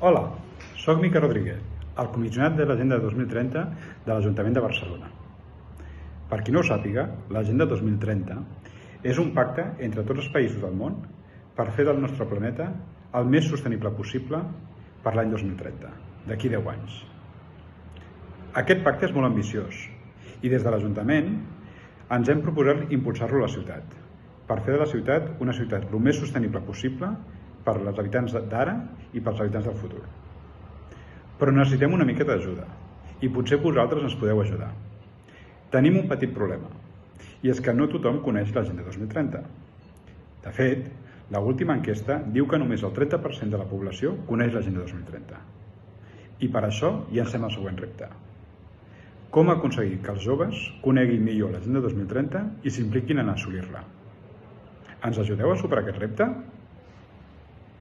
Hola, soc Mica Rodríguez, el comissionat de l'Agenda 2030 de l'Ajuntament de Barcelona. Per qui no ho sàpiga, l'Agenda 2030 és un pacte entre tots els països del món per fer del nostre planeta el més sostenible possible per l'any 2030, d'aquí 10 anys. Aquest pacte és molt ambiciós i des de l'Ajuntament ens hem proposat impulsar-lo a la ciutat, per fer de la ciutat una ciutat el més sostenible possible per als habitants d'ara i pels habitants del futur. Però necessitem una mica d'ajuda i potser vosaltres ens podeu ajudar. Tenim un petit problema i és que no tothom coneix l'Agenda 2030. De fet, l'última enquesta diu que només el 30% de la població coneix l'Agenda 2030. I per això llancem el següent repte. Com aconseguir que els joves coneguin millor l'Agenda 2030 i s'impliquin en assolir-la? Ens ajudeu a superar aquest repte?